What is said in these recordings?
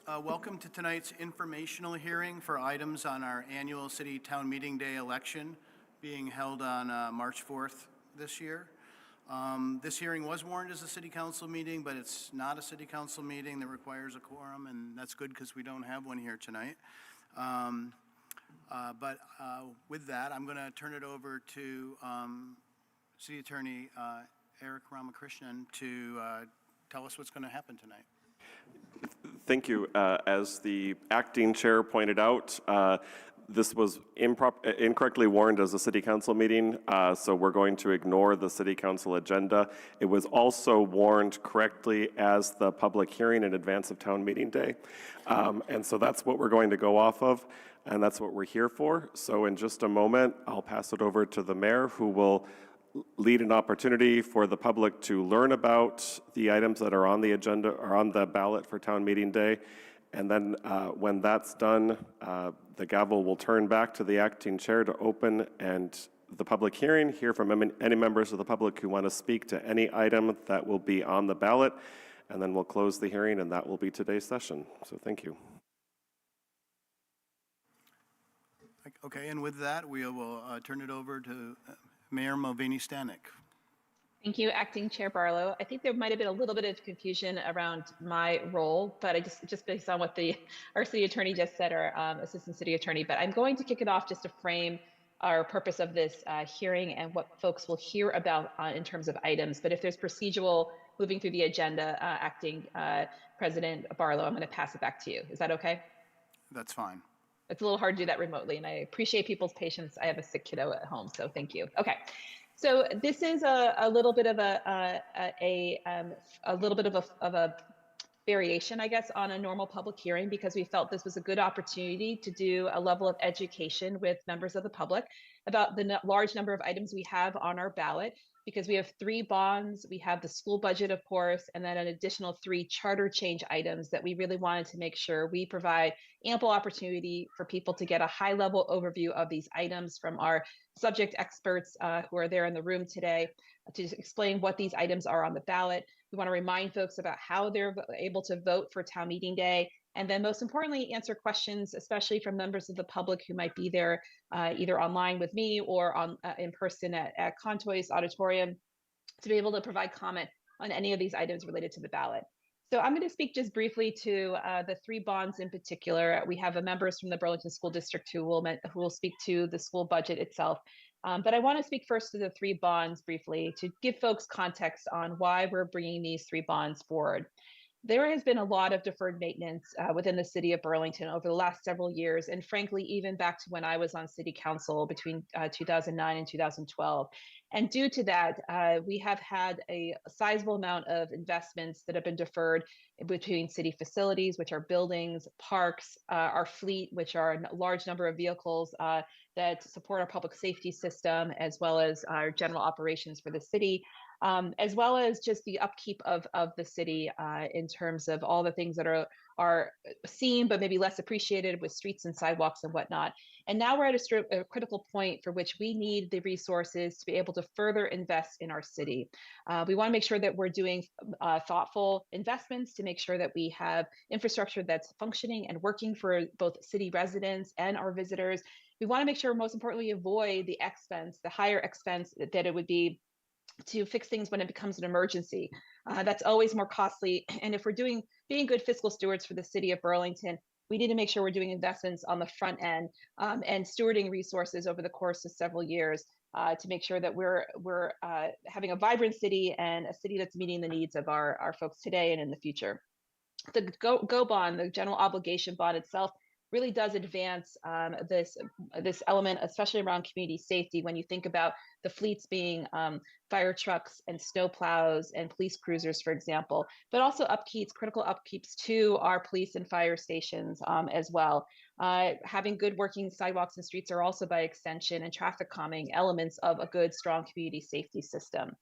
Welcome to tonight's informational hearing for items on our annual City Town Meeting Day election being held on March 4th this year. This hearing was warned as a City Council meeting, but it's not a City Council meeting that requires a quorum, and that's good because we don't have one here tonight. With that, I'm going to turn it over to City Attorney Eric Ramakrishnan to tell us what's going to happen tonight. Thank you. As the acting chair pointed out, this was incorrectly warned as a City Council meeting, so we're going to ignore the City Council agenda. It was also warned correctly as the public hearing in advance of Town Meeting Day. And so that's what we're going to go off of, and that's what we're here for. So in just a moment, I'll pass it over to the mayor, who will lead an opportunity for the public to learn about the items that are on the agenda or on the ballot for Town Meeting Day. And then when that's done, the gavel will turn back to the acting chair to open the public hearing, hear from any members of the public who want to speak to any item that will be on the ballot, and then we'll close the hearing, and that will be today's session. So thank you. Okay, and with that, we will turn it over to Mayor Mulvaney-Stanek. Thank you, Acting Chair Barlow. I think there might have been a little bit of confusion around my role, but I just based on what our city attorney just said, our assistant city attorney. But I'm going to kick it off just to frame our purpose of this hearing and what folks will hear about in terms of items. But if there's procedural moving through the agenda, Acting President Barlow, I'm going to pass it back to you. Is that okay? That's fine. It's a little hard to do that remotely, and I appreciate people's patience. I have a sick kiddo at home, so thank you. Okay, so this is a little bit of a variation, I guess, on a normal public hearing, because we felt this was a good opportunity to do a level of education with members of the public about the large number of items we have on our ballot, because we have 3 bonds, we have the school budget, of course, and then an additional 3 charter change items that we really wanted to make sure we provide ample opportunity for people to get a high-level overview of these items from our subject experts who are there in the room today to explain what these items are on the ballot. We want to remind folks about how they're able to vote for Town Meeting Day, and then most importantly, answer questions, especially from members of the public who might be there either online with me or in person at Contoy's Auditorium, to be able to provide comment on any of these items related to the ballot. So I'm going to speak just briefly to the 3 bonds in particular. We have members from the Burlington School District who will speak to the school budget itself. But I want to speak first to the 3 bonds briefly to give folks context on why we're bringing these 3 bonds forward. There has been a lot of deferred maintenance within the city of Burlington over the last several years, and frankly, even back to when I was on city council between 2009 and 2012. And due to that, we have had a sizable amount of investments that have been deferred between city facilities, which are buildings, parks, our fleet, which are a large number of vehicles that support our public safety system, as well as our general operations for the city. As well as just the upkeep of the city in terms of all the things that are seen but maybe less appreciated with streets and sidewalks and whatnot. And now we're at a critical point for which we need the resources to be able to further invest in our city. We want to make sure that we're doing thoughtful investments to make sure that we have infrastructure that's functioning and working for both city residents and our visitors. We want to make sure, most importantly, avoid the higher expense that it would be to fix things when it becomes an emergency. That's always more costly. And if we're being good fiscal stewards for the city of Burlington, we need to make sure we're doing investments on the front end and stewarding resources over the course of several years to make sure that we're having a vibrant city and a city that's meeting the needs of our folks today and in the future. The GO bond, the general obligation bond itself, really does advance this element, especially around community safety, when you think about the fleets being fire trucks and snow plows and police cruisers, for example, but also critical upkeeps to our police and fire stations as well. Having good working sidewalks and streets are also, by extension, and traffic calming elements of a good, strong community safety system.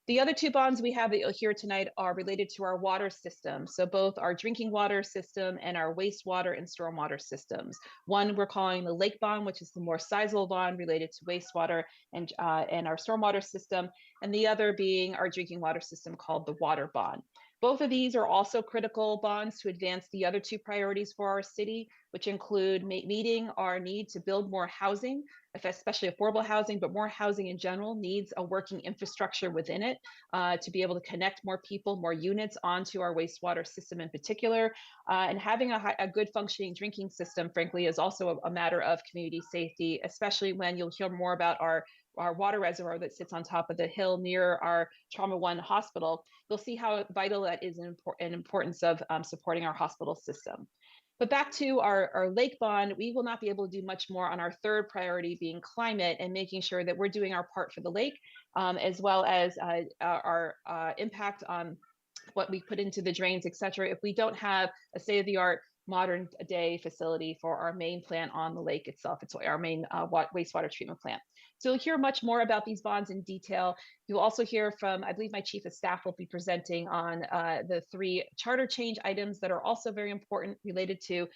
The other 2 bonds we have that you'll hear tonight are related to our water system. So both our drinking water system and our wastewater and stormwater systems. One we're calling the lake bond, which is the more sizable bond related to wastewater and our stormwater system, and the other being our drinking water system called the water bond. Both of these are also critical bonds to advance the other two priorities for our city, which include meeting our need to build more housing, especially affordable housing, but more housing in general needs a working infrastructure within it to be able to connect more people, more units onto our wastewater system in particular. And having a good functioning drinking system, frankly, is also a matter of community safety, especially when you'll hear more about our water reservoir that sits on top of the hill near our Trauma One hospital. You'll see how vital that is in importance of supporting our hospital system. But back to our lake bond, we will not be able to do much more on our third priority being climate and making sure that we're doing our part for the lake, as well as our impact on what we put into the drains, et cetera, if we don't have a state-of-the-art modern day facility for our main plant on the lake itself. It's our main wastewater treatment plant. So you'll hear much more about these bonds in detail. You'll also hear from, I believe my chief of staff will be presenting on the 3 charter change items that are also very important related to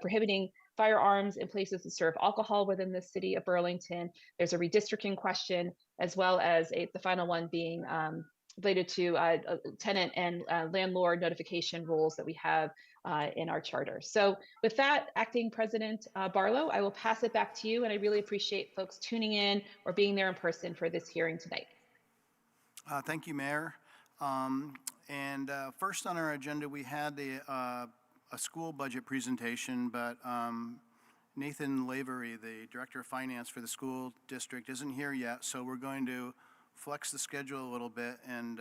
prohibiting firearms in places that serve alcohol within the city of Burlington. There's a redistricting question, as well as the final one being related to tenant and landlord notification rules that we have in our charter. So with that, Acting President Barlow, I will pass it back to you, and I really appreciate folks tuning in or being there in person for this hearing tonight. Thank you, Mayor. First on our agenda, we had a school budget presentation, but Nathan Lavery, the Director of Finance for the school district, isn't here yet, so we're going to flex the schedule a little bit and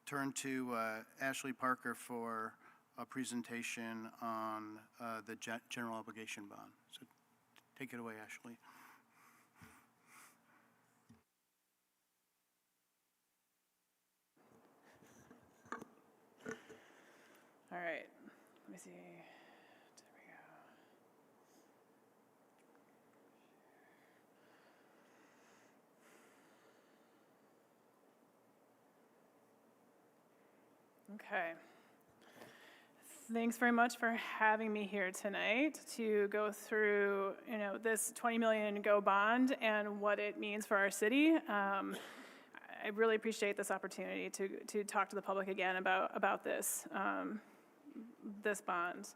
turn to Ashley Parker for a presentation on the general obligation bond. So take it away, Ashley. All right, let me see. Okay. Thanks very much for having me here tonight to go through, this $20 million GO bond and what it means for our city. I really appreciate this opportunity to talk to the public again about this bond.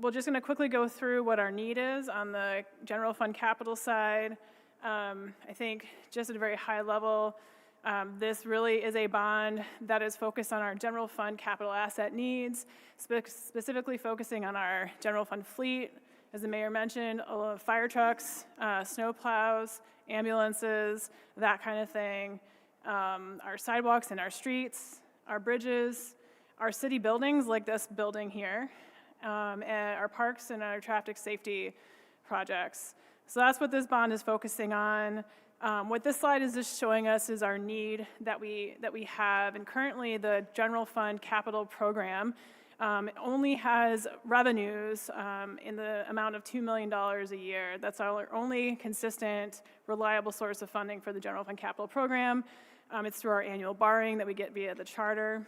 We're just going to quickly go through what our need is on the general fund capital side. I think just at a very high level, this really is a bond that is focused on our general fund capital asset needs, specifically focusing on our general fund fleet. As the mayor mentioned, fire trucks, snow plows, ambulances, that kind of thing, our sidewalks and our streets, our bridges, our city buildings like this building here, and our parks and our traffic safety projects. So that's what this bond is focusing on. What this slide is just showing us is our need that we have, and currently the general fund capital program only has revenues in the amount of $2 million a year. That's our only consistent, reliable source of funding for the general fund capital program. It's through our annual borrowing that we get via the charter.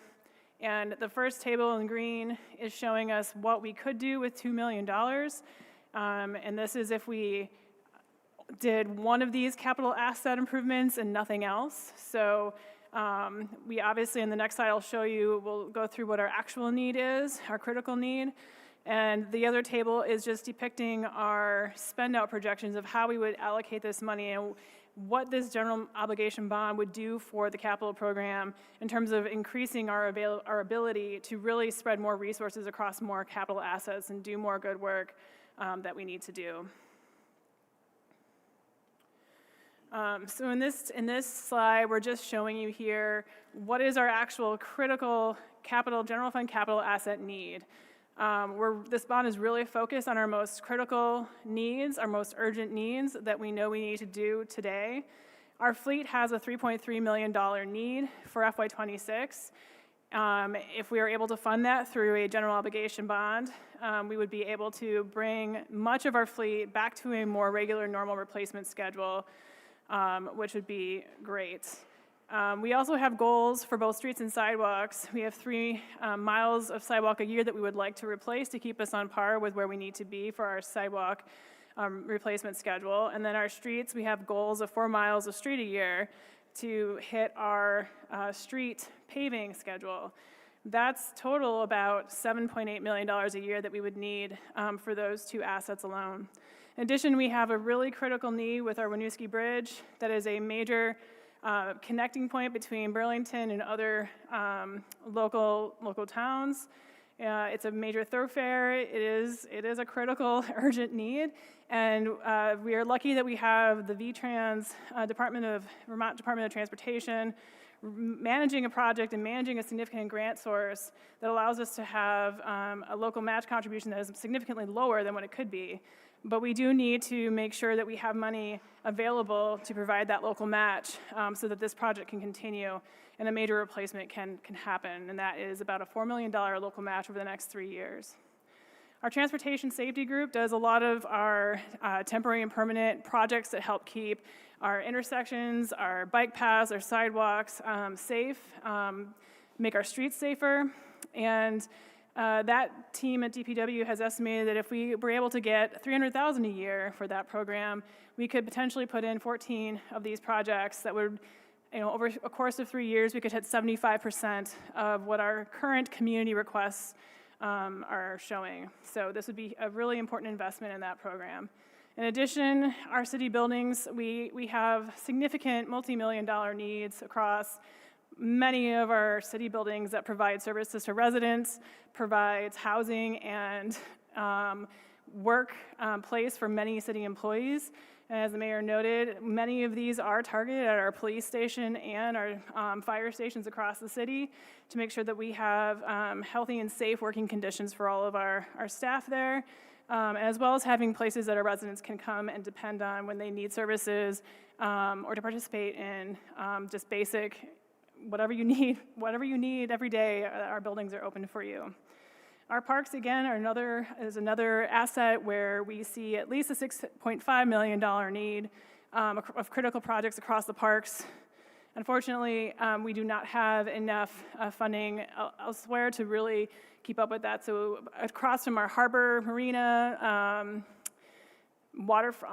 And the first table in green is showing us what we could do with $2 million. And this is if we did one of these capital asset improvements and nothing else. So we obviously, in the next slide I'll show you, we'll go through what our actual need is, our critical need. And the other table is just depicting our spend out projections of how we would allocate this money and what this general obligation bond would do for the capital program in terms of increasing our ability to really spread more resources across more capital assets and do more good work that we need to do. So in this slide, we're just showing you here what is our actual critical capital, general fund capital asset need. This bond is really focused on our most critical needs, our most urgent needs that we know we need to do today. Our fleet has a $3.3 million need for FY26. If we are able to fund that through a general obligation bond, we would be able to bring much of our fleet back to a more regular, normal replacement schedule, which would be great. We also have goals for both streets and sidewalks. We have 3 miles of sidewalk a year that we would like to replace to keep us on par with where we need to be for our sidewalk replacement schedule. And then our streets, we have goals of 4 miles of street a year to hit our street paving schedule. That's total about $7.8 million a year that we would need for those two assets alone. In addition, we have a really critical need with our Winooski Bridge that is a major connecting point between Burlington and other local towns. It's a major thoroughfare. It is a critical, urgent need, and we are lucky that we have the VTrans Vermont Department of Transportation managing a project and managing a significant grant source that allows us to have a local match contribution that is significantly lower than what it could be. But we do need to make sure that we have money available to provide that local match so that this project can continue and a major replacement can happen, and that is about a $4 million local match over the next 3 years. Our transportation safety group does a lot of our temporary and permanent projects that help keep our intersections, our bike paths, our sidewalks safe, make our streets safer, and that team at DPW has estimated that if we were able to get $300,000 a year for that program, we could potentially put in 14 of these projects that would, over a course of 3 years, we could hit 75% of what our current community requests are showing. So this would be a really important investment in that program. In addition, our city buildings, we have significant multi-million-dollar needs across many of our city buildings that provide services to residents, provides housing and work place for many city employees. And as the mayor noted, many of these are targeted at our police station and our fire stations across the city to make sure that we have healthy and safe working conditions for all of our staff there, as well as having places that our residents can come and depend on when they need services or to participate in just basic whatever you need every day, our buildings are open for you. Our parks, again, is another asset where we see at least a $6.5 million need of critical projects across the parks. Unfortunately, we do not have enough funding elsewhere to really keep up with that. So across from our harbor, marina,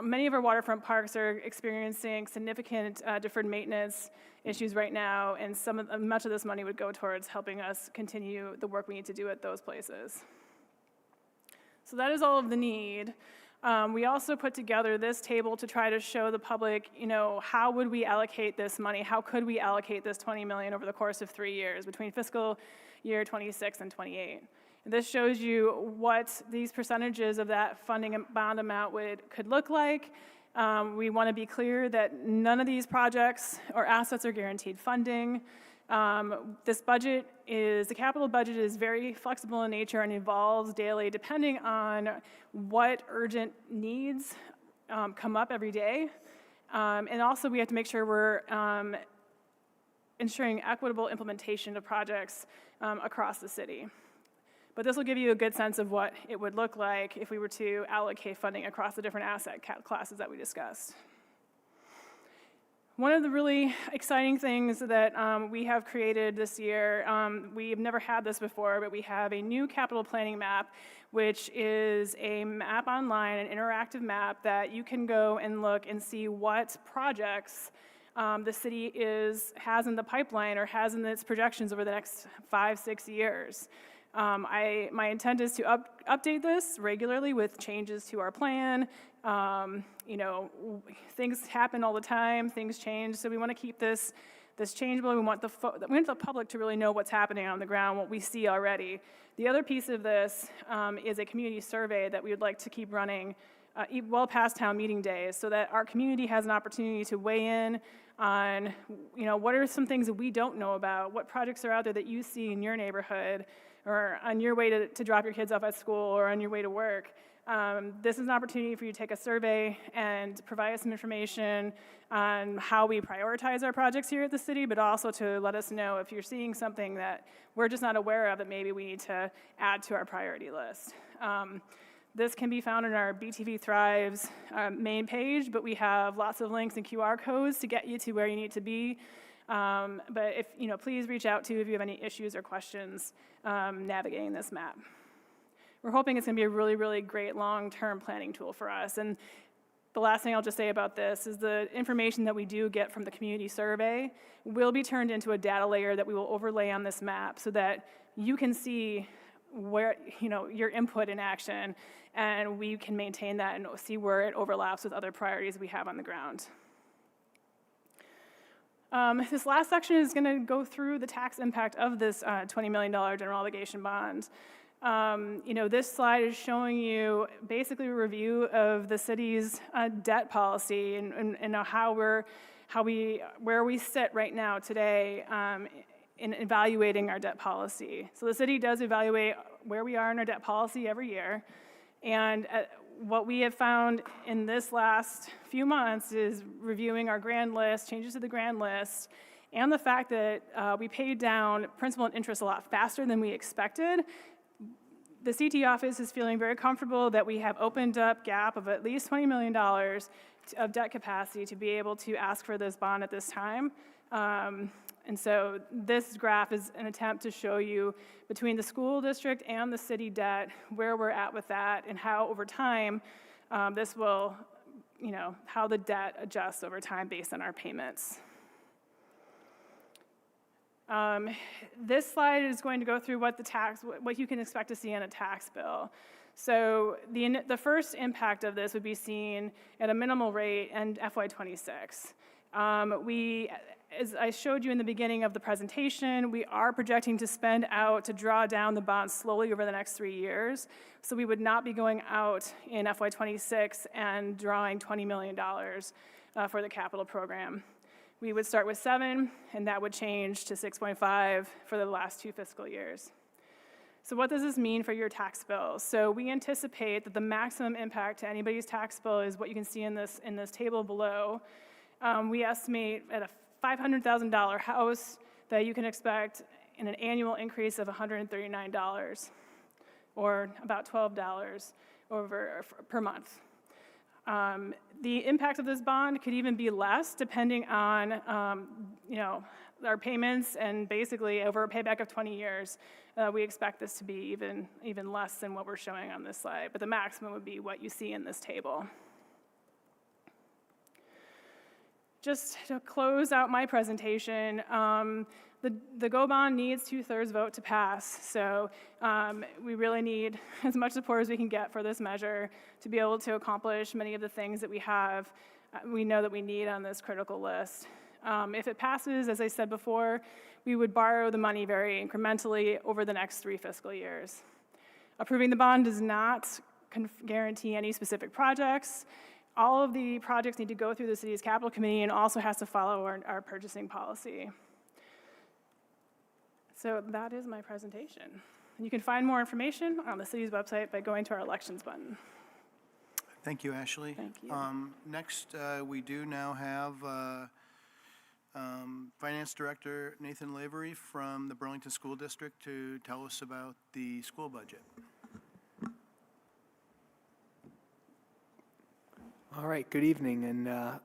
many of our waterfront parks are experiencing significant deferred maintenance issues right now, and much of this money would go towards helping us continue the work we need to do at those places. So that is all of the need. We also put together this table to try to show the public, how would we allocate this money? How could we allocate this $20 million over the course of 3 years between fiscal year 26 and 28? This shows you what these percentages of that funding bond amount could look like. We want to be clear that none of these projects or assets are guaranteed funding. The capital budget is very flexible in nature and evolves daily depending on what urgent needs come up every day. And also we have to make sure we're ensuring equitable implementation of projects across the city. But this will give you a good sense of what it would look like if we were to allocate funding across the different asset classes that we discussed. One of the really exciting things that we have created this year, we have never had this before, but we have a new capital planning map, which is a map online, an interactive map that you can go and look and see what projects the city has in the pipeline or has in its projections over the next 5-6 years. My intent is to update this regularly with changes to our plan. Things happen all the time, things change, so we want to keep this changeable. We want the public to really know what's happening on the ground, what we see already. The other piece of this is a community survey that we would like to keep running well past town meeting days so that our community has an opportunity to weigh in on, what are some things that we don't know about, what projects are out there that you see in your neighborhood, or on your way to drop your kids off at school or on your way to work. This is an opportunity for you to take a survey and provide us some information on how we prioritize our projects here at the city, but also to let us know if you're seeing something that we're just not aware of that maybe we need to add to our priority list. This can be found on our BTV Thrives main page, but we have lots of links and QR codes to get you to where you need to be. But please reach out if you have any issues or questions navigating this map. We're hoping it's going to be a really, really great long-term planning tool for us. And the last thing I'll just say about this is the information that we do get from the community survey will be turned into a data layer that we will overlay on this map so that you can see where, your input in action, and we can maintain that and see where it overlaps with other priorities we have on the ground. This last section is going to go through the tax impact of this $20 million general obligation bond. This slide is showing you basically a review of the city's debt policy and where we sit right now today in evaluating our debt policy. So the city does evaluate where we are in our debt policy every year, and what we have found in this last few months is reviewing our grand list, changes to the grand list, and the fact that we paid down principal and interest a lot faster than we expected. The CT office is feeling very comfortable that we have opened up gap of at least $20 million of debt capacity to be able to ask for this bond at this time. And so this graph is an attempt to show you between the school district and the city debt where we're at with that and how over time this will, how the debt adjusts over time based on our payments. This slide is going to go through what you can expect to see in a tax bill. So the first impact of this would be seen at a minimal rate in FY26. As I showed you in the beginning of the presentation, we are projecting to spend out to draw down the bonds slowly over the next 3 years. So we would not be going out in FY26 and drawing $20 million for the capital program. We would start with 7, and that would change to 6.5 for the last 2 fiscal years. So what does this mean for your tax bill? So we anticipate that the maximum impact to anybody's tax bill is what you can see in this table below. We estimate at a $500,000 house that you can expect an annual increase of $139, or about $12 per month. The impact of this bond could even be less, depending on our payments, and basically over a payback of 20 years, we expect this to be even less than what we're showing on this slide. But the maximum would be what you see in this table. Just to close out my presentation, the GO bond needs 2/3 vote to pass. So we really need as much support as we can get for this measure to be able to accomplish many of the things that we know that we need on this critical list. If it passes, as I said before, we would borrow the money very incrementally over the next 3 fiscal years. Approving the bond does not guarantee any specific projects. All of the projects need to go through the city's capital committee and also has to follow our purchasing policy. So that is my presentation. You can find more information on the city's website by going to our elections button. Thank you, Ashley. Thank you. Next, we do now have Finance Director Nathan Lavery from the Burlington School District to tell us about the school budget. All right, good evening, and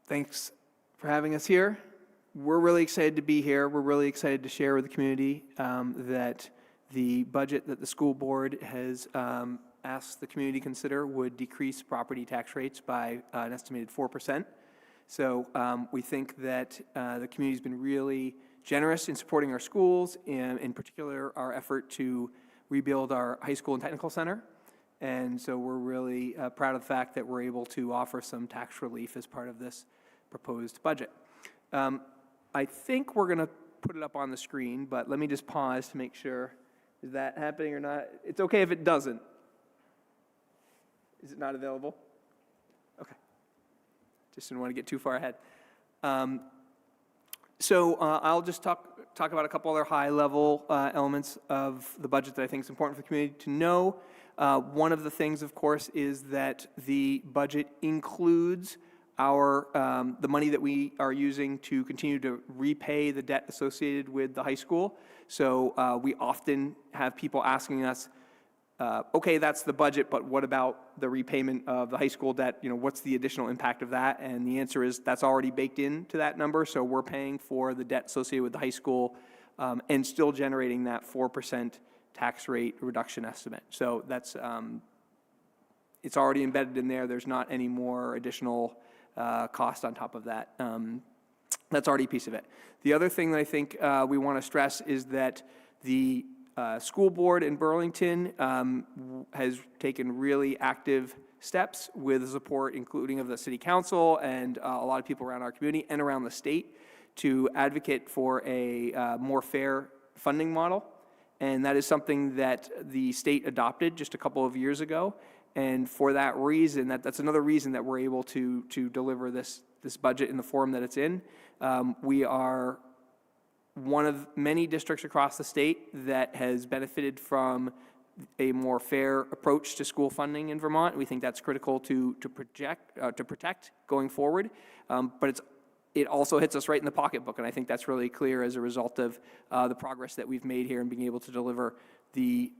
thanks for having us here. We're really excited to be here. We're really excited to share with the community that the budget that the school board has asked the community to consider would decrease property tax rates by an estimated 4%. So we think that the community's been really generous in supporting our schools, and in particular our effort to rebuild our high school and technical center. And so we're really proud of the fact that we're able to offer some tax relief as part of this proposed budget. I think we're going to put it up on the screen, but let me just pause to make sure. Is that happening or not? It's okay if it doesn't. Is it not available? Okay. Just didn't want to get too far ahead. So I'll just talk about a couple other high-level elements of the budget that I think is important for the community to know. One of the things, of course, is that the budget includes the money that we are using to continue to repay the debt associated with the high school. So we often have people asking us, okay, that's the budget, but what about the repayment of the high school debt? What's the additional impact of that? And the answer is that's already baked into that number. So we're paying for the debt associated with the high school and still generating that 4% tax rate reduction estimate. So that's it's already embedded in there. There's not any more additional cost on top of that. That's already a piece of it. The other thing that I think we want to stress is that the school board in Burlington has taken really active steps with the support, including of the city council and a lot of people around our community and around the state, to advocate for a more fair funding model. And that is something that the state adopted just a couple of years ago. And for that reason, that's another reason that we're able to deliver this budget in the form that it's in. We are one of many districts across the state that has benefited from a more fair approach to school funding in Vermont. We think that's critical to protect going forward. But it also hits us right in the pocketbook, and I think that's really clear as a result of the progress that we've made here in being able to deliver the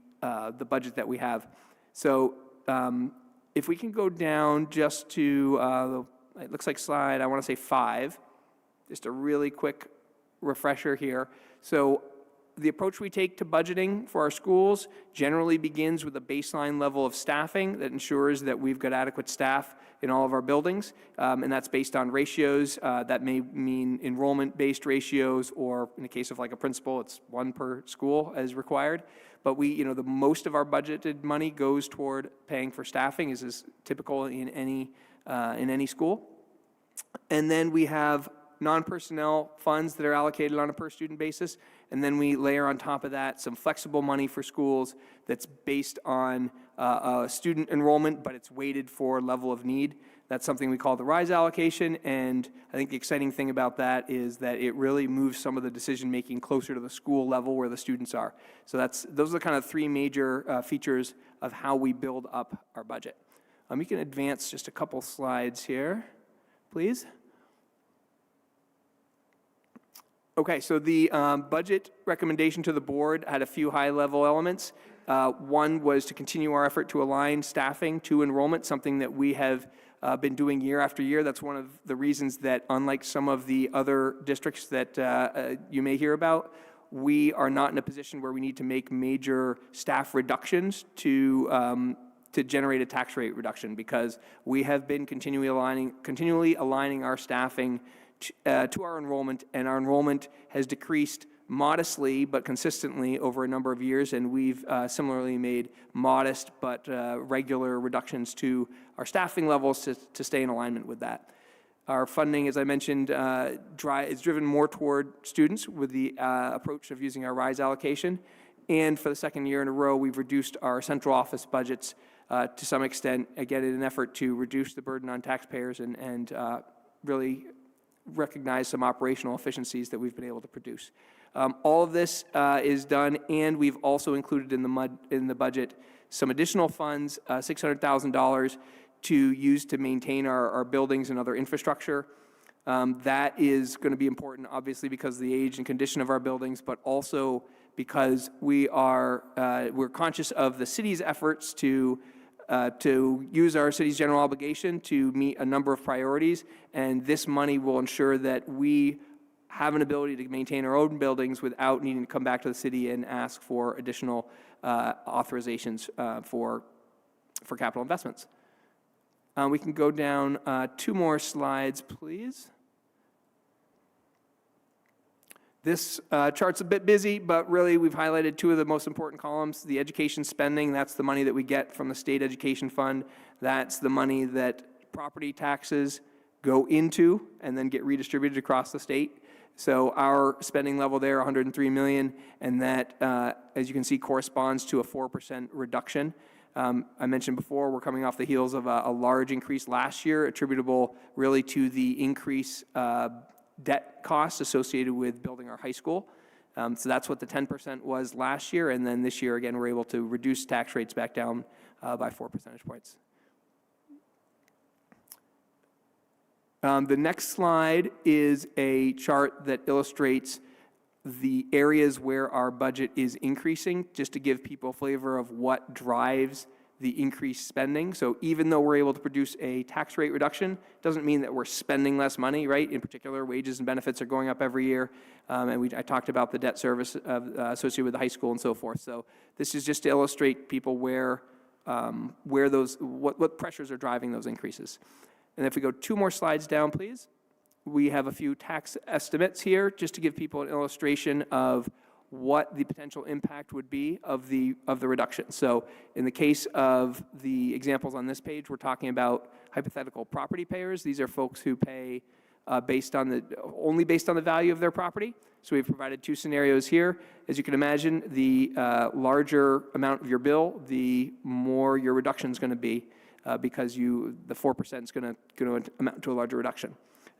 budget that we have. So if we can go down just to, it looks like slide, I want to say 5, just a really quick refresher here. So the approach we take to budgeting for our schools generally begins with a baseline level of staffing that ensures that we've got adequate staff in all of our buildings, and that's based on ratios. That may mean enrollment-based ratios, or in the case of like a principal, it's 1 per school as required. But the most of our budgeted money goes toward paying for staffing, as is typical in any school. And then we have non-personnel funds that are allocated on a per-student basis, and then we layer on top of that some flexible money for schools that's based on student enrollment, but it's weighted for level of need. That's something we call the RISE allocation, and I think the exciting thing about that is that it really moves some of the decision-making closer to the school level where the students are. So those are the kind of 3 major features of how we build up our budget. You can advance just a couple slides here, please. Okay, so the budget recommendation to the board had a few high-level elements. One was to continue our effort to align staffing to enrollment, something that we have been doing year after year. That's one of the reasons that, unlike some of the other districts that you may hear about, we are not in a position where we need to make major staff reductions to generate a tax rate reduction, because we have been continually aligning our staffing to our enrollment, and our enrollment has decreased modestly but consistently over a number of years, and we've similarly made modest but regular reductions to our staffing levels to stay in alignment with that. Our funding, as I mentioned, is driven more toward students with the approach of using our RISE allocation, and for the second year in a row, we've reduced our central office budgets to some extent, again, in an effort to reduce the burden on taxpayers and really recognize some operational efficiencies that we've been able to produce. All of this is done, and we've also included in the budget some additional funds, $600,000 to use to maintain our buildings and other infrastructure. That is going to be important, obviously, because of the age and condition of our buildings, but also because we're conscious of the city's efforts to use our city's general obligation to meet a number of priorities, and this money will ensure that we have an ability to maintain our own buildings without needing to come back to the city and ask for additional authorizations for capital investments. We can go down 2 more slides, please. This chart's a bit busy, but really we've highlighted 2 of the most important columns. The education spending, that's the money that we get from the state education fund. That's the money that property taxes go into and then get redistributed across the state. So our spending level there, $103 million, and that, as you can see, corresponds to a 4% reduction. I mentioned before, we're coming off the heels of a large increase last year, attributable really to the increase debt costs associated with building our high school. So that's what the 10% was last year, and then this year, again, we're able to reduce tax rates back down by 4 percentage points. The next slide is a chart that illustrates the areas where our budget is increasing, just to give people a flavor of what drives the increased spending. So even though we're able to produce a tax rate reduction, doesn't mean that we're spending less money, right? In particular, wages and benefits are going up every year, and I talked about the debt service associated with the high school and so forth. So this is just to illustrate people where where those, what pressures are driving those increases. And if we go 2 more slides down, please, we have a few tax estimates here just to give people an illustration of what the potential impact would be of the reduction. So in the case of the examples on this page, we're talking about hypothetical property payers. These are folks who pay only based on the value of their property. So we've provided 2 scenarios here. As you can imagine, the larger amount of your bill, the more your reduction is going to be because the 4% is going to amount to a larger reduction.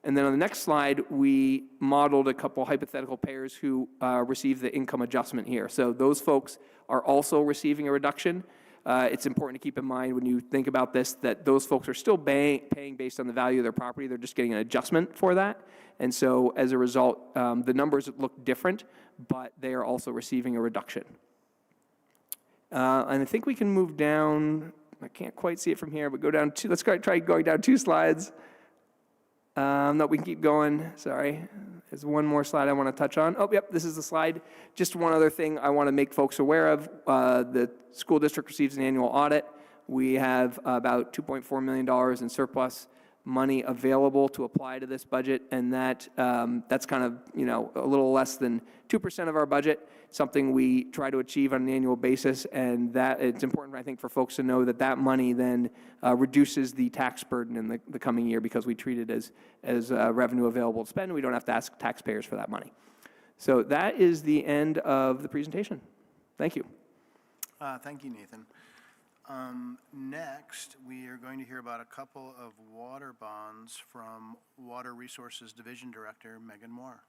And then on the next slide, we modeled a couple hypothetical payers who receive the income adjustment here. So those folks are also receiving a reduction. It's important to keep in mind when you think about this that those folks are still paying based on the value of their property. They're just getting an adjustment for that. And so as a result, the numbers look different, but they are also receiving a reduction. And I think we can move down. I can't quite see it from here, but go down 2. Let's try going down 2 slides. No, we can keep going. Sorry. There's one more slide I want to touch on. Oh, yep, this is the slide. Just one other thing I want to make folks aware of. The school district receives an annual audit. We have about $2.4 million in surplus money available to apply to this budget, and that's kind of, a little less than 2% of our budget, something we try to achieve on an annual basis, and that it's important, I think, for folks to know that that money then reduces the tax burden in the coming year because we treat it as revenue available to spend. We don't have to ask taxpayers for that money. So that is the end of the presentation. Thank you. Thank you, Nathan. Next, we are going to hear about a couple of water bonds from Water Resources Division Director Megan Moore.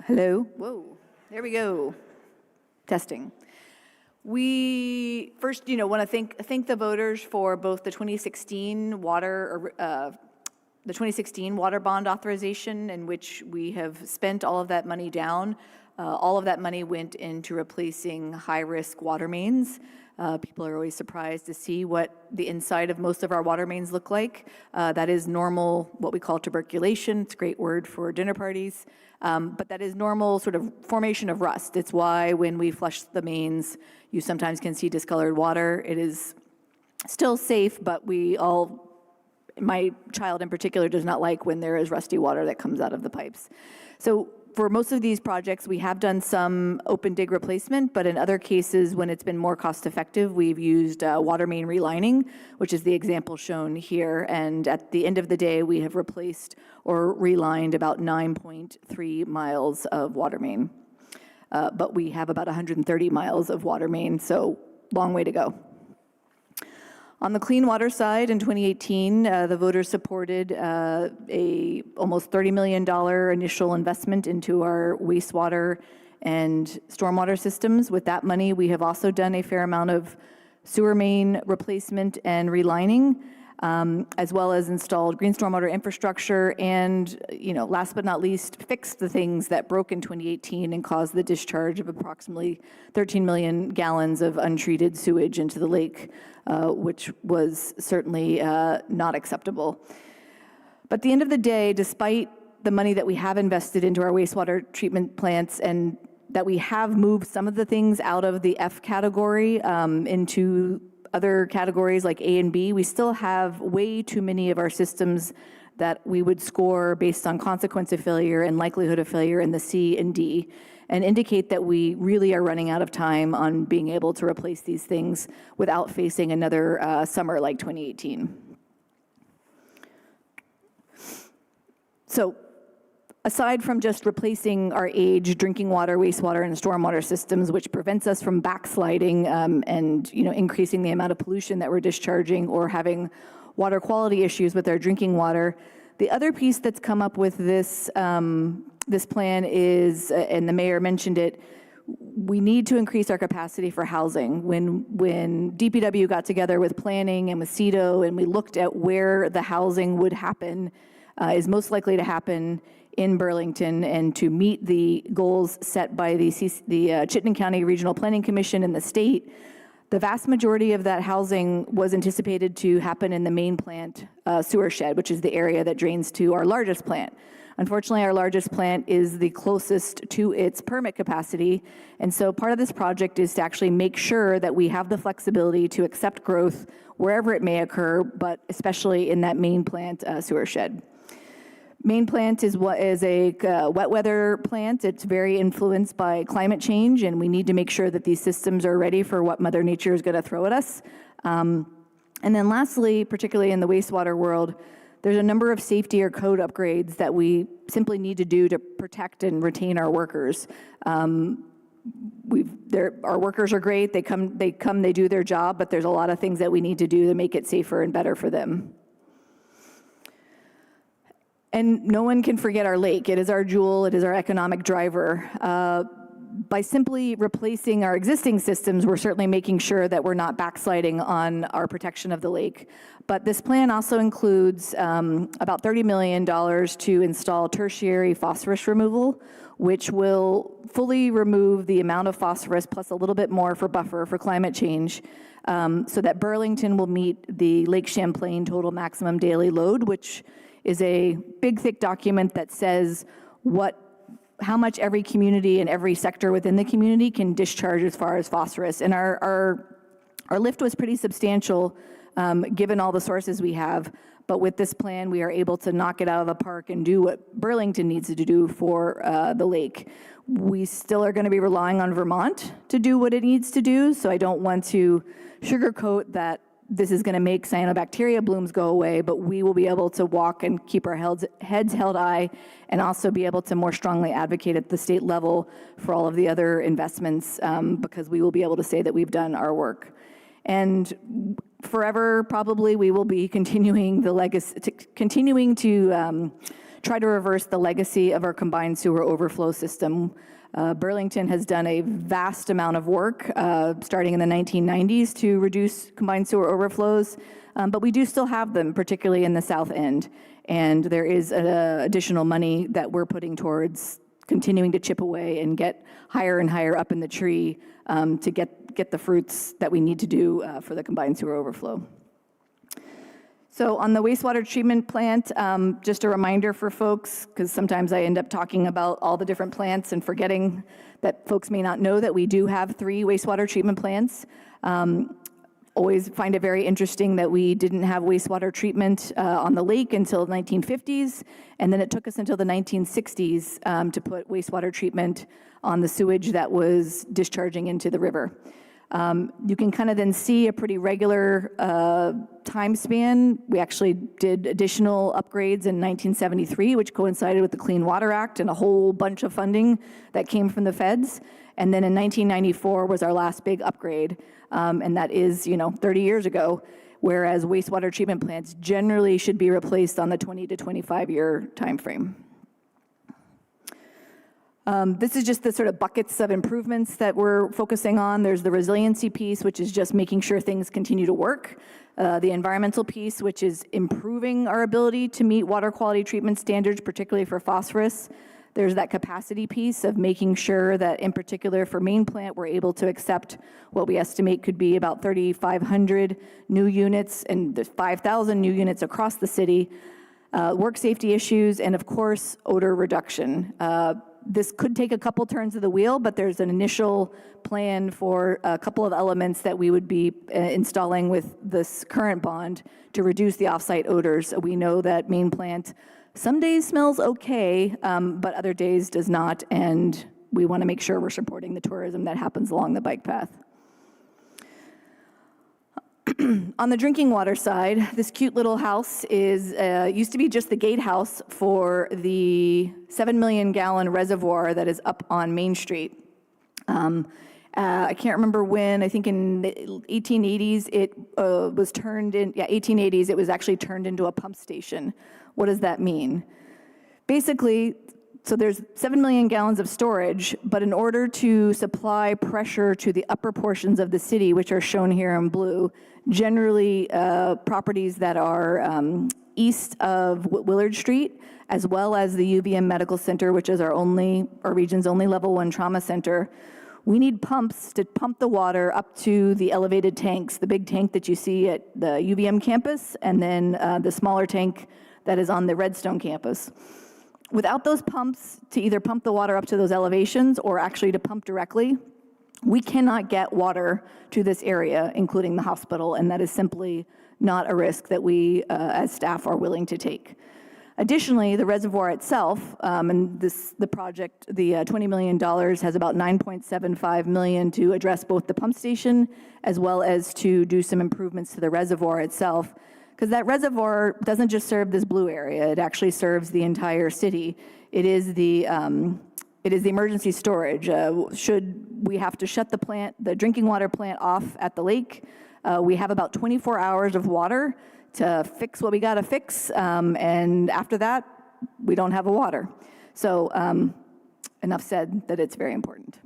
Hello. Whoa. There we go. Testing. We first, want to thank the voters for both the 2016 water bond authorization, in which we have spent all of that money down. All of that money went into replacing high-risk water mains. People are always surprised to see what the inside of most of our water mains look like. That is normal, what we call tuberculation. It's a great word for dinner parties. But that is normal sort of formation of rust. It's why when we flush the mains, you sometimes can see discolored water. It is still safe, but my child in particular does not like when there is rusty water that comes out of the pipes. So for most of these projects, we have done some open dig replacement, but in other cases, when it's been more cost effective, we've used water main relining, which is the example shown here. And at the end of the day, we have replaced or relined about 9.3 miles of water main. But we have about 130 miles of water main, so long way to go. On the clean water side, in 2018, the voters supported a almost $30 million initial investment into our wastewater and stormwater systems. With that money, we have also done a fair amount of sewer main replacement and relining, as well as installed green stormwater infrastructure and, last but not least, fixed the things that broke in 2018 and caused the discharge of approximately 13 million gallons of untreated sewage into the lake, which was certainly not acceptable. But at the end of the day, despite the money that we have invested into our wastewater treatment plants and that we have moved some of the things out of the F category into other categories like A and B, we still have way too many of our systems that we would score based on consequence of failure and likelihood of failure in the C and D, and indicate that we really are running out of time on being able to replace these things without facing another summer like 2018. So, aside from just replacing our aged drinking water, wastewater, and stormwater systems, which prevents us from backsliding and increasing the amount of pollution that we're discharging or having water quality issues with our drinking water, the other piece that's come up with this this plan is, and the mayor mentioned it, we need to increase our capacity for housing. When DPW got together with planning and with CEDO and we looked at where the housing would happen, is most likely to happen in Burlington, and to meet the goals set by the Chittenden County Regional Planning Commission and the state, the vast majority of that housing was anticipated to happen in the main plant sewer shed, which is the area that drains to our largest plant. Unfortunately, our largest plant is the closest to its permit capacity, and so part of this project is to actually make sure that we have the flexibility to accept growth wherever it may occur, but especially in that main plant sewer shed. Main plant is a wet weather plant. It's very influenced by climate change, and we need to make sure that these systems are ready for what Mother Nature is going to throw at us. And then lastly, particularly in the wastewater world, there's a number of safety or code upgrades that we simply need to do to protect and retain our workers. Our workers are great. They do their job, but there's a lot of things that we need to do to make it safer and better for them. And no one can forget our lake. It is our jewel. It is our economic driver. By simply replacing our existing systems, we're certainly making sure that we're not backsliding on our protection of the lake. But this plan also includes about $30 million to install tertiary phosphorus removal, which will fully remove the amount of phosphorus plus a little bit more for buffer for climate change, so that Burlington will meet the Lake Champlain total maximum daily load, which is a big, thick document that says how much every community and every sector within the community can discharge as far as phosphorus. And our lift was pretty substantial, given all the sources we have. But with this plan, we are able to knock it out of the park and do what Burlington needs to do for the lake. We still are going to be relying on Vermont to do what it needs to do, so I don't want to sugarcoat that this is going to make cyanobacteria blooms go away, but we will be able to walk and keep our heads held high, and also be able to more strongly advocate at the state level for all of the other investments, because we will be able to say that we've done our work. And forever, probably, we will be continuing to try to reverse the legacy of our combined sewer overflow system. Burlington has done a vast amount of work, starting in the 1990s, to reduce combined sewer overflows, but we do still have them, particularly in the south end. And there is additional money that we're putting towards continuing to chip away and get higher and higher up in the tree, to get the fruits that we need to do for the combined sewer overflow. So on the wastewater treatment plant, just a reminder for folks, because sometimes I end up talking about all the different plants and forgetting that folks may not know that we do have 3 wastewater treatment plants. Always find it very interesting that we didn't have wastewater treatment on the lake until the 1950s, and then it took us until the 1960s to put wastewater treatment on the sewage that was discharging into the river. You can kind of then see a pretty regular time span. We actually did additional upgrades in 1973, which coincided with the Clean Water Act and a whole bunch of funding that came from the feds. And then in 1994 was our last big upgrade, and that is, 30 years ago, whereas wastewater treatment plants generally should be replaced on the 20 to 25-year time frame. This is just the sort of buckets of improvements that we're focusing on. There's the resiliency piece, which is just making sure things continue to work. The environmental piece, which is improving our ability to meet water quality treatment standards, particularly for phosphorus. There's that capacity piece of making sure that, in particular for main plant, we're able to accept what we estimate could be about 3,500 new units, and there's 5,000 new units across the city. Work safety issues, and of course, odor reduction. This could take a couple turns of the wheel, but there's an initial plan for a couple of elements that we would be installing with this current bond to reduce the offsite odors. We know that main plant some days smells okay, but other days does not, and we want to make sure we're supporting the tourism that happens along the bike path. On the drinking water side, this cute little house is used to be just the gatehouse for the 7 million gallon reservoir that is up on Main Street. I can't remember when, I think in the 1880s it was turned in, 1880s it was actually turned into a pump station. What does that mean? Basically, So there's 7 million gallons of storage, but in order to supply pressure to the upper portions of the city, which are shown here in blue, generally properties that are east of Willard Street, as well as the UVM Medical Center, which is our region's only level 1 trauma center, we need pumps to pump the water up to the elevated tanks, the big tank that you see at the UVM campus, and then the smaller tank that is on the Redstone campus. Without those pumps to either pump the water up to those elevations or actually to pump directly, we cannot get water to this area, including the hospital, and that is simply not a risk that we as staff are willing to take. Additionally, the reservoir itself, and the project, the $20 million has about $9.75 million to address both the pump station as well as to do some improvements to the reservoir itself, because that reservoir doesn't just serve this blue area, it actually serves the entire city. It is the emergency storage. Should we have to shut the drinking water plant off at the lake, we have about 24 hours of water to fix what we got to fix, and after that, we don't have a water. So enough said that it's very important.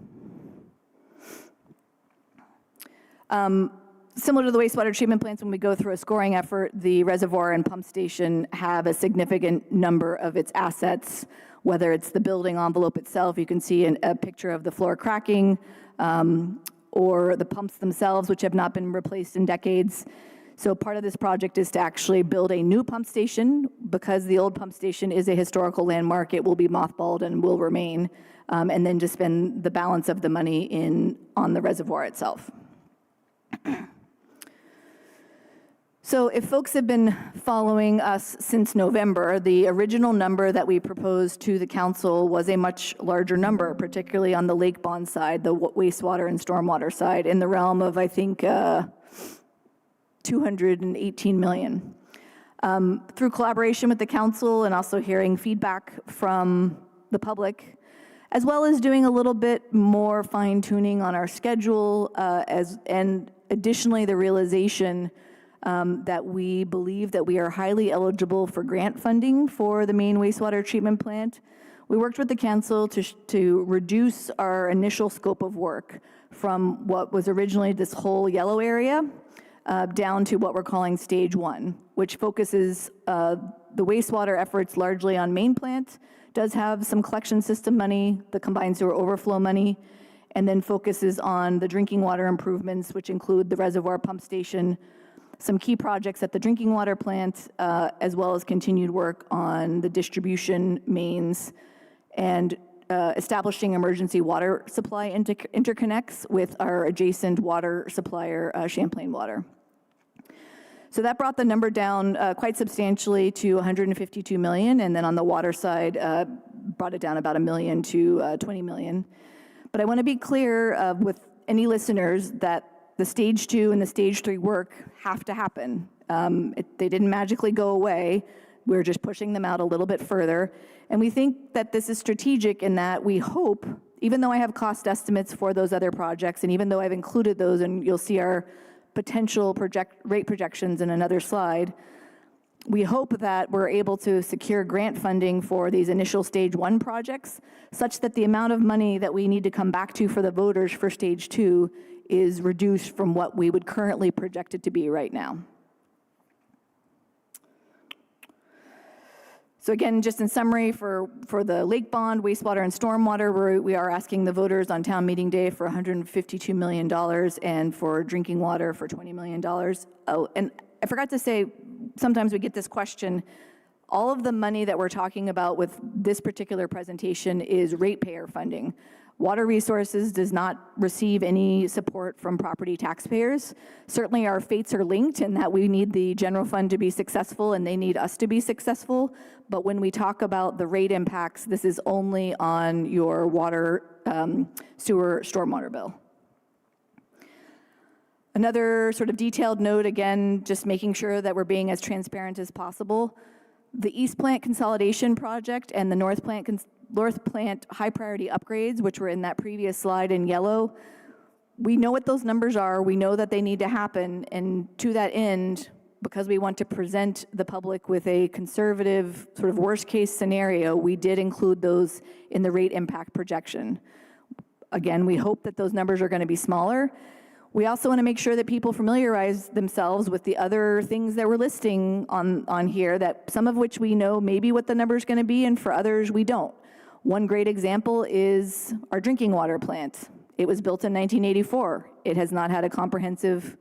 Similar to the wastewater treatment plants, when we go through a scoring effort, the reservoir and pump station have a significant number of its assets, whether it's the building envelope itself, you can see a picture of the floor cracking, or the pumps themselves, which have not been replaced in decades. So part of this project is to actually build a new pump station. Because the old pump station is a historical landmark, it will be mothballed and will remain, and then to spend the balance of the money on the reservoir itself. So if folks have been following us since November, the original number that we proposed to the council was a much larger number, particularly on the lake bond side, the wastewater and stormwater side, in the realm of, I think, $218 million. Through collaboration with the council and also hearing feedback from the public, as well as doing a little bit more fine-tuning on our schedule, and additionally the realization that we believe that we are highly eligible for grant funding for the main wastewater treatment plant. We worked with the council to reduce our initial scope of work from what was originally this whole yellow area down to what we're calling stage 1, which focuses the wastewater efforts largely on main plant, does have some collection system money, the combined sewer overflow money, and then focuses on the drinking water improvements, which include the reservoir pump station, some key projects at the drinking water plant, as well as continued work on the distribution mains and establishing emergency water supply interconnects with our adjacent water supplier, Champlain Water. So that brought the number down quite substantially to $152 million, and then on the water side, brought it down about $1 million to $20 million. But I want to be clear with any listeners that the stage 2 and the stage 3 work have to happen. They didn't magically go away. We're just pushing them out a little bit further. And we think that this is strategic in that we hope, even though I have cost estimates for those other projects, and even though I've included those, and you'll see our potential rate projections in another slide, we hope that we're able to secure grant funding for these initial stage 1 projects, such that the amount of money that we need to come back to for the voters for stage 2 is reduced from what we would currently project it to be right now. So again, just in summary, for the lake bond, wastewater, and stormwater, we are asking the voters on town meeting day for $152 million, and for drinking water for $20 million. Oh, and I forgot to say, sometimes we get this question, all of the money that we're talking about with this particular presentation is ratepayer funding. Water Resources does not receive any support from property taxpayers. Certainly our fates are linked in that we need the general fund to be successful and they need us to be successful. But when we talk about the rate impacts, this is only on your water, sewer, stormwater bill. Another sort of detailed note, again, just making sure that we're being as transparent as possible. The East Plant Consolidation Project and the North Plant high priority upgrades, which were in that previous slide in yellow, we know what those numbers are. We know that they need to happen. And to that end, because we want to present the public with a conservative sort of worst-case scenario, we did include those in the rate impact projection. Again, we hope that those numbers are going to be smaller. We also want to make sure that people familiarize themselves with the other things that we're listing on here, that some of which we know maybe what the number is going to be, and for others we don't. One great example is our drinking water plant. It was built in 1984. It has not had a comprehensive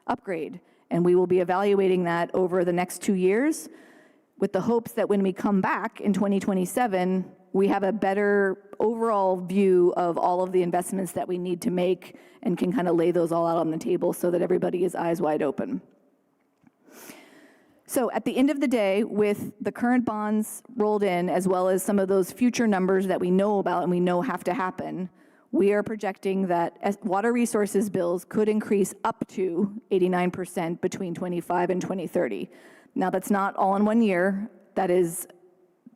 upgrade, and we will be evaluating that over the next 2 years with the hopes that when we come back in 2027, we have a better overall view of all of the investments that we need to make and can kind of lay those all out on the table so that everybody is eyes wide open. So at the end of the day, with the current bonds rolled in, as well as some of those future numbers that we know about and we know have to happen, we are projecting that water resources bills could increase up to 89% between 25 and 2030. Now, that's not all in 1 year. That is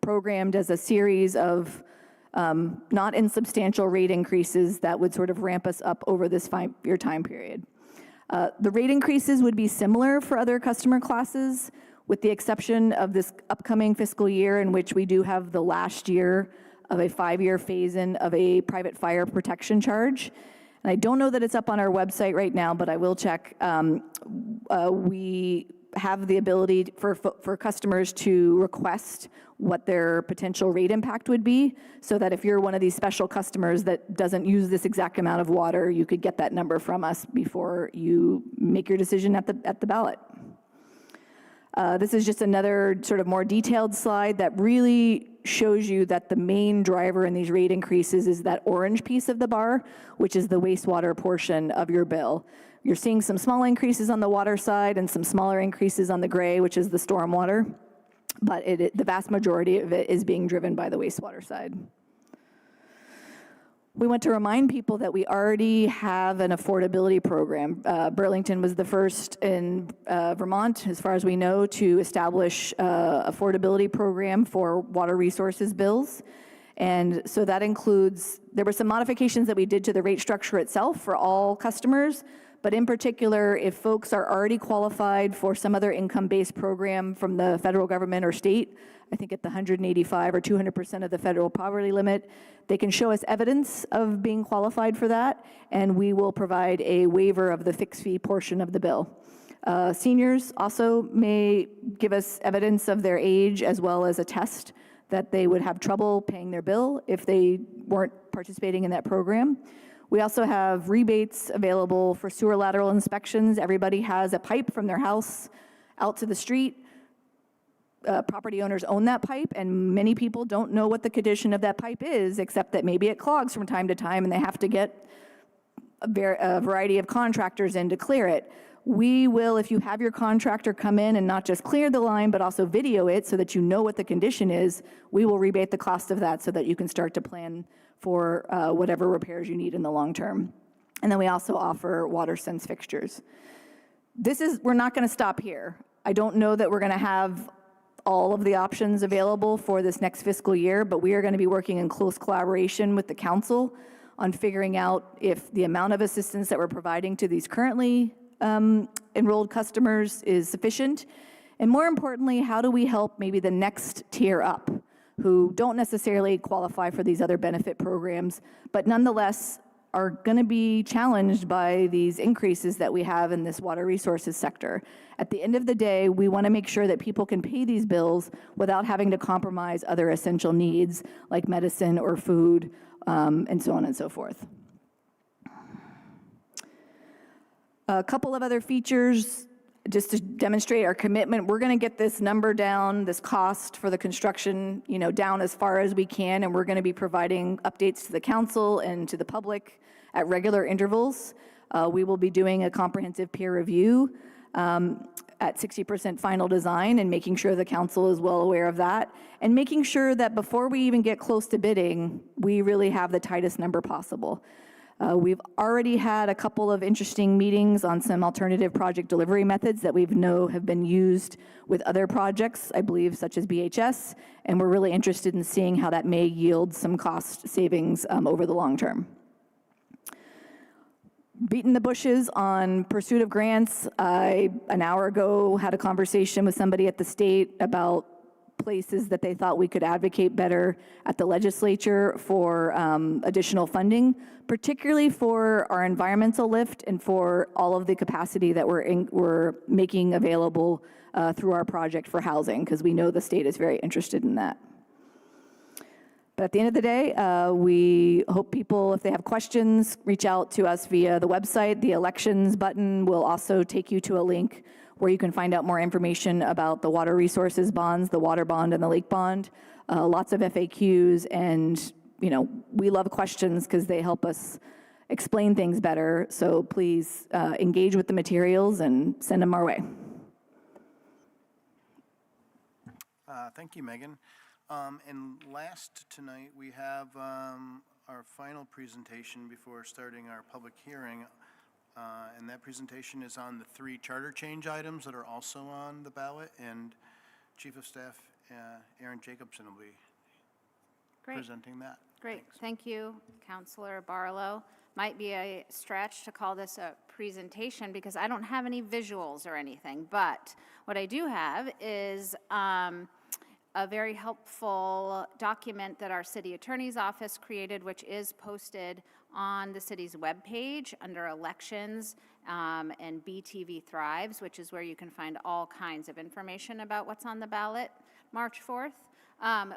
programmed as a series of not insubstantial rate increases that would sort of ramp us up over this 5-year time period. The rate increases would be similar for other customer classes, with the exception of this upcoming fiscal year, in which we do have the last year of a 5-year phase-in of a private fire protection charge. And I don't know that it's up on our website right now, but I will check. We have the ability for customers to request what their potential rate impact would be, so that if you're one of these special customers that doesn't use this exact amount of water, you could get that number from us before you make your decision at the ballot. This is just another sort of more detailed slide that really shows you that the main driver in these rate increases is that orange piece of the bar, which is the wastewater portion of your bill. You're seeing some small increases on the water side and some smaller increases on the gray, which is the stormwater, but the vast majority of it is being driven by the wastewater side. We want to remind people that we already have an affordability program. Burlington was the first in Vermont, as far as we know, to establish an affordability program for water resources bills. And so that includes, there were some modifications that we did to the rate structure itself for all customers, but in particular, if folks are already qualified for some other income-based program from the federal government or state, I think at the 185 or 200% of the federal poverty limit, they can show us evidence of being qualified for that, and we will provide a waiver of the fixed fee portion of the bill. Seniors also may give us evidence of their age, as well as a test that they would have trouble paying their bill if they weren't participating in that program. We also have rebates available for sewer lateral inspections. Everybody has a pipe from their house out to the street. Property owners own that pipe, and many people don't know what the condition of that pipe is, except that maybe it clogs from time to time and they have to get a variety of contractors in to clear it. We will, if you have your contractor come in and not just clear the line, but also video it so that you know what the condition is, we will rebate the cost of that so that you can start to plan for whatever repairs you need in the long term. And then we also offer WaterSense fixtures. We're not going to stop here. I don't know that we're going to have all of the options available for this next fiscal year, but we are going to be working in close collaboration with the council on figuring out if the amount of assistance that we're providing to these currently enrolled customers is sufficient. And more importantly, how do we help maybe the next tier up, who don't necessarily qualify for these other benefit programs, but nonetheless are going to be challenged by these increases that we have in this water resources sector. At the end of the day, we want to make sure that people can pay these bills without having to compromise other essential needs like medicine or food, and so on and so forth. A couple of other features, just to demonstrate our commitment. We're going to get this number down, this cost for the construction, down as far as we can, and we're going to be providing updates to the council and to the public at regular intervals. We will be doing a comprehensive peer review at 60% final design, and making sure the council is well aware of that, and making sure that before we even get close to bidding, we really have the tightest number possible. We've already had a couple of interesting meetings on some alternative project delivery methods that we know have been used with other projects, I believe, such as BHS, and we're really interested in seeing how that may yield some cost savings over the long term. beaten the bushes on pursuit of grants. I, an hour ago, had a conversation with somebody at the state about places that they thought we could advocate better at the legislature for additional funding, particularly for our environmental lift and for all of the capacity that we're making available through our project for housing, because we know the state is very interested in that. But at the end of the day, we hope people, if they have questions, reach out to us via the website. The elections button will also take you to a link where you can find out more information about the water resources bonds, the water bond and the lake bond. Lots of FAQs, and we love questions because they help us explain things better. So please engage with the materials and send them our way. Thank you, Megan. And last tonight, we have our final presentation before starting our public hearing. And that presentation is on the 3 charter change items that are also on the ballot. And Chief of Staff Aaron Jacobson will be presenting that. Great. Thank you, Councilor Barlow. Might be a stretch to call this a presentation because I don't have any visuals or anything, but what I do have is a very helpful document that our city attorney's office created, which is posted on the city's webpage under elections and BTV Thrives, which is where you can find all kinds of information about what's on the ballot March 4th.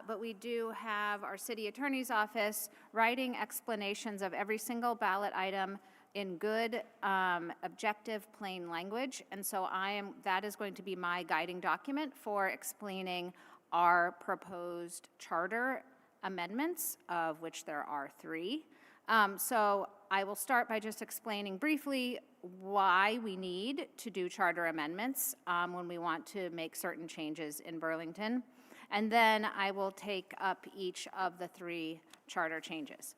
But we do have our city attorney's office writing explanations of every single ballot item in good, objective, plain language. And so that is going to be my guiding document for explaining our proposed charter amendments, of which there are 3. So I will start by just explaining briefly why we need to do charter amendments when we want to make certain changes in Burlington. And then I will take up each of the 3 charter changes.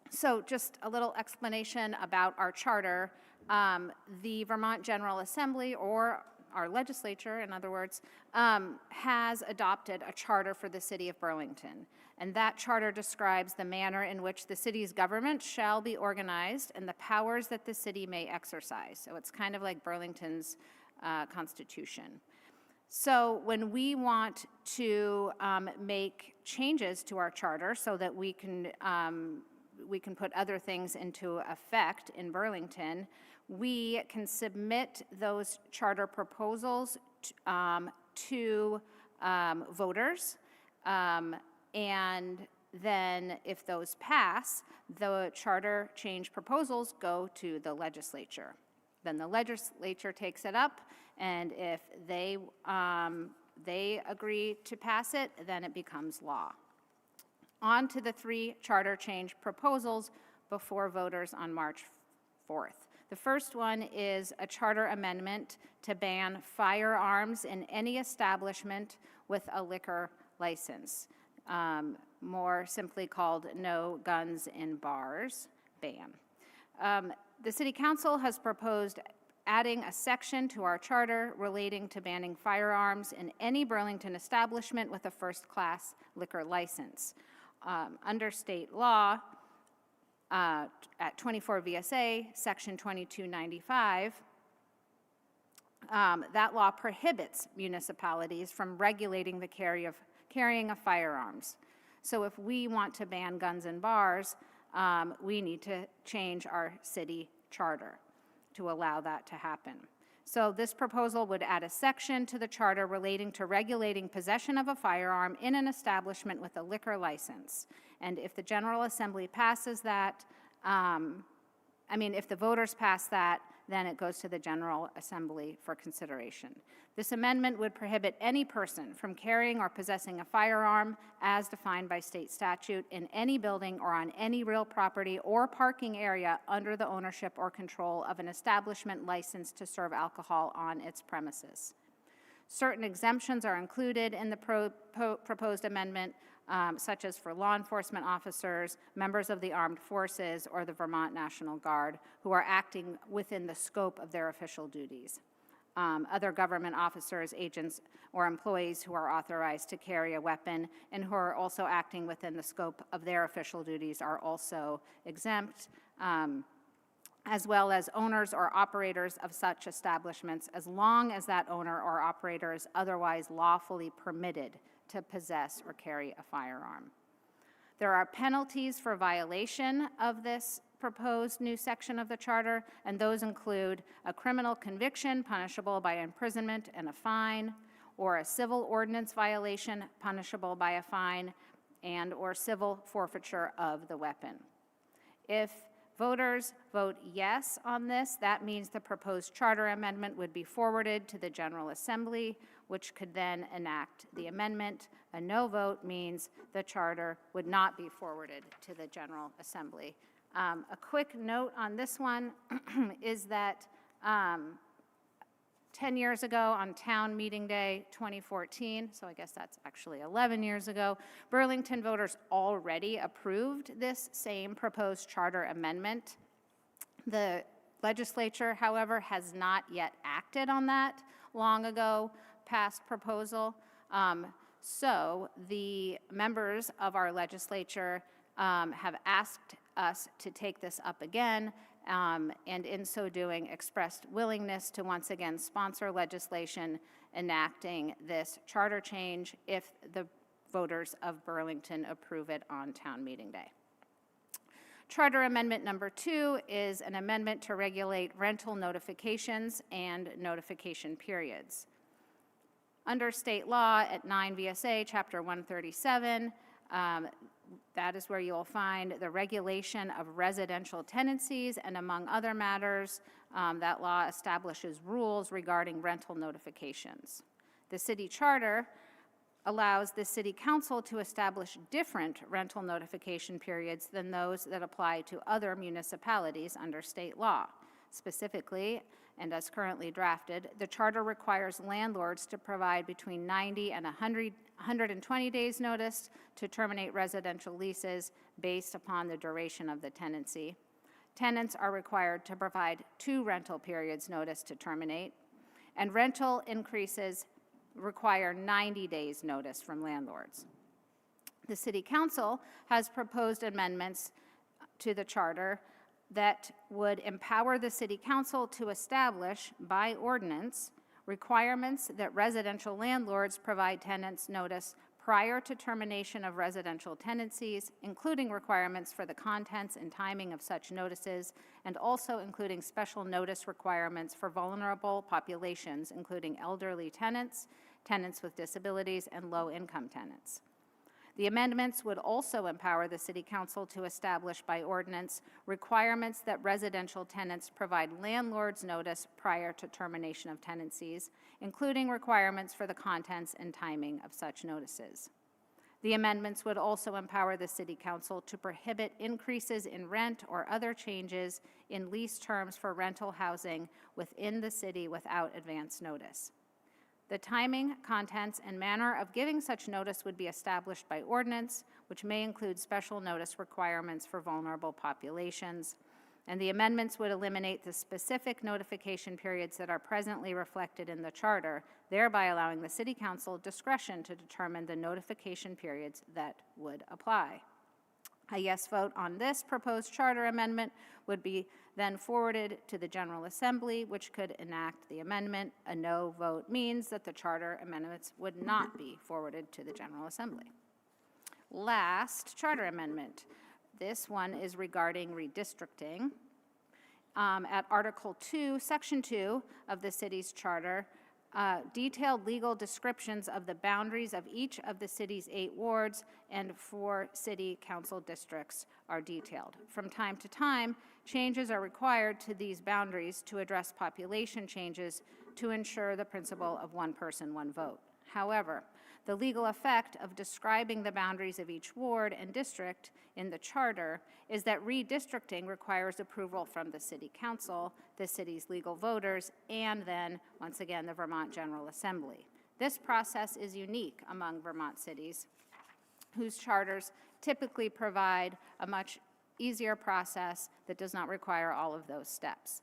So just a little explanation about our charter. The Vermont General Assembly, or our legislature, in other words, has adopted a charter for the city of Burlington. And that charter describes the manner in which the city's government shall be organized and the powers that the city may exercise. So it's kind of like Burlington's constitution. So when we want to make changes to our charter so that we can put other things into effect in Burlington, we can submit those charter proposals to voters, and then if those pass, the charter change proposals go to the legislature. Then the legislature takes it up, and if they agree to pass it, then it becomes law. On to the 3 charter change proposals before voters on March 4th. The first one is a charter amendment to ban firearms in any establishment with a liquor license, more simply called No Guns in Bars ban. The City Council has proposed adding a section to our charter relating to banning firearms in any Burlington establishment with a first-class liquor license. Under state law, at 24 VSA, Section 2295, that law prohibits municipalities from regulating the carrying of firearms. So if we want to ban guns in bars, we need to change our city charter to allow that to happen. So this proposal would add a section to the charter relating to regulating possession of a firearm in an establishment with a liquor license. And if the General Assembly passes that, if the voters pass that, then it goes to the General Assembly for consideration. This amendment would prohibit any person from carrying or possessing a firearm as defined by state statute in any building or on any real property or parking area under the ownership or control of an establishment licensed to serve alcohol on its premises. Certain exemptions are included in the proposed amendment, such as for law enforcement officers, members of the armed forces, or the Vermont National Guard, who are acting within the scope of their official duties. Other government officers, agents, or employees who are authorized to carry a weapon and who are also acting within the scope of their official duties are also exempt. as well as owners or operators of such establishments, as long as that owner or operator is otherwise lawfully permitted to possess or carry a firearm. There are penalties for violation of this proposed new section of the charter, and those include a criminal conviction punishable by imprisonment and a fine, or a civil ordinance violation punishable by a fine, and or civil forfeiture of the weapon. If voters vote yes on this, that means the proposed charter amendment would be forwarded to the General Assembly, which could then enact the amendment. A no vote means the charter would not be forwarded to the General Assembly. A quick note on this one is that 10 years ago on Town Meeting Day 2014, so I guess that's actually 11 years ago, Burlington voters already approved this same proposed charter amendment. The legislature, however, has not yet acted on that long ago past proposal. So the members of our legislature have asked us to take this up again, and in so doing expressed willingness to once again sponsor legislation enacting this charter change if the voters of Burlington approve it on Town Meeting Day. Charter Amendment number 2 is an amendment to regulate rental notifications and notification periods. Under state law at 9 VSA Chapter 137, that is where you'll find the regulation of residential tenancies, and among other matters, that law establishes rules regarding rental notifications. The city charter allows the city council to establish different rental notification periods than those that apply to other municipalities under state law. Specifically, and as currently drafted, the charter requires landlords to provide between 90 and 120 days notice to terminate residential leases based upon the duration of the tenancy. Tenants are required to provide 2 rental periods notice to terminate, and rental increases require 90 days notice from landlords. The City Council has proposed amendments to the charter that would empower the City Council to establish by ordinance requirements that residential landlords provide tenants notice prior to termination of residential tenancies, including requirements for the contents and timing of such notices, and also including special notice requirements for vulnerable populations, including elderly tenants, tenants with disabilities, and low-income tenants. The amendments would also empower the City Council to establish by ordinance requirements that residential tenants provide landlords notice prior to termination of tenancies, including requirements for the contents and timing of such notices. The amendments would also empower the City Council to prohibit increases in rent or other changes in lease terms for rental housing within the city without advance notice. The timing, contents, and manner of giving such notice would be established by ordinance, which may include special notice requirements for vulnerable populations. And the amendments would eliminate the specific notification periods that are presently reflected in the charter, thereby allowing the City Council discretion to determine the notification periods that would apply. A yes vote on this proposed charter amendment would be then forwarded to the General Assembly, which could enact the amendment. A no vote means that the charter amendments would not be forwarded to the General Assembly. Last charter amendment. This one is regarding redistricting. At Article 2, Section 2 of the city's charter, detailed legal descriptions of the boundaries of each of the city's 8 wards and 4 city council districts are detailed. From time to time, changes are required to these boundaries to address population changes to ensure the principle of one person, one vote. However, the legal effect of describing the boundaries of each ward and district in the charter is that redistricting requires approval from the City Council, the city's legal voters, and then, once again, the Vermont General Assembly. This process is unique among Vermont cities, whose charters typically provide a much easier process that does not require all of those steps.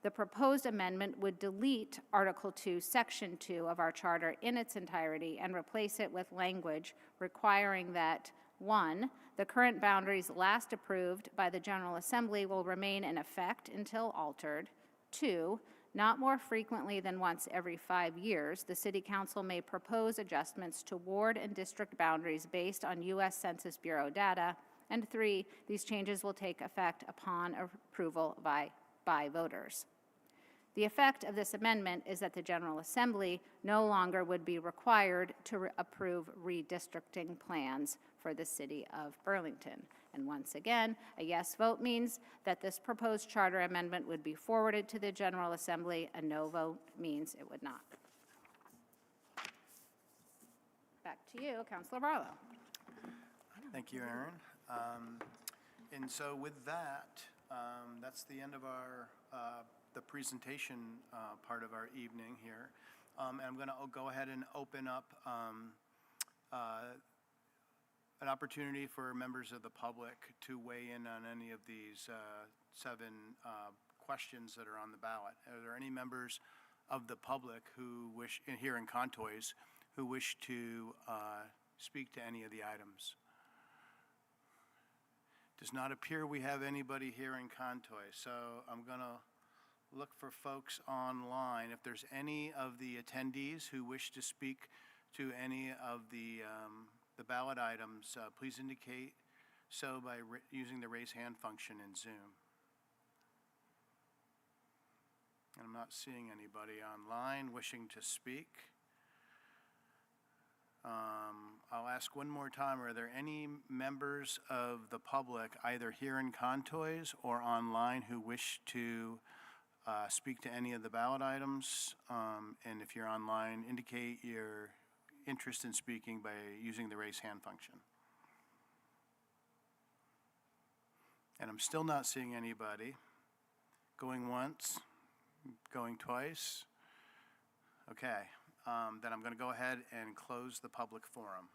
The proposed amendment would delete Article 2, Section 2 of our charter in its entirety and replace it with language requiring that, 1, The current boundaries last approved by the General Assembly will remain in effect until altered. 2, not more frequently than once every 5 years, the City Council may propose adjustments to ward and district boundaries based on U.S. Census Bureau data. And 3, these changes will take effect upon approval by voters. The effect of this amendment is that the General Assembly no longer would be required to approve redistricting plans for the city of Burlington. And once again, a yes vote means that this proposed charter amendment would be forwarded to the General Assembly. A no vote means it would not. Back to you, Councilor Barlow. Thank you, Aaron. And so with that, that's the end of our the presentation part of our evening here. And I'm going to go ahead and open up an opportunity for members of the public to weigh in on any of these 7 questions that are on the ballot. Are there any members of the public who wish, here in Contois, who wish to speak to any of the items? Does not appear we have anybody here in Contois, so I'm going to look for folks online. If there's any of the attendees who wish to speak to any of the ballot items, please indicate so by using the raise hand function in Zoom. And I'm not seeing anybody online wishing to speak. I'll ask one more time, are there any members of the public, either here in Contois or online, who wish to speak to any of the ballot items? And if you're online, indicate your interest in speaking by using the raise hand function. And I'm still not seeing anybody. Going once, going twice. Okay, then I'm going to go ahead and close the public forum.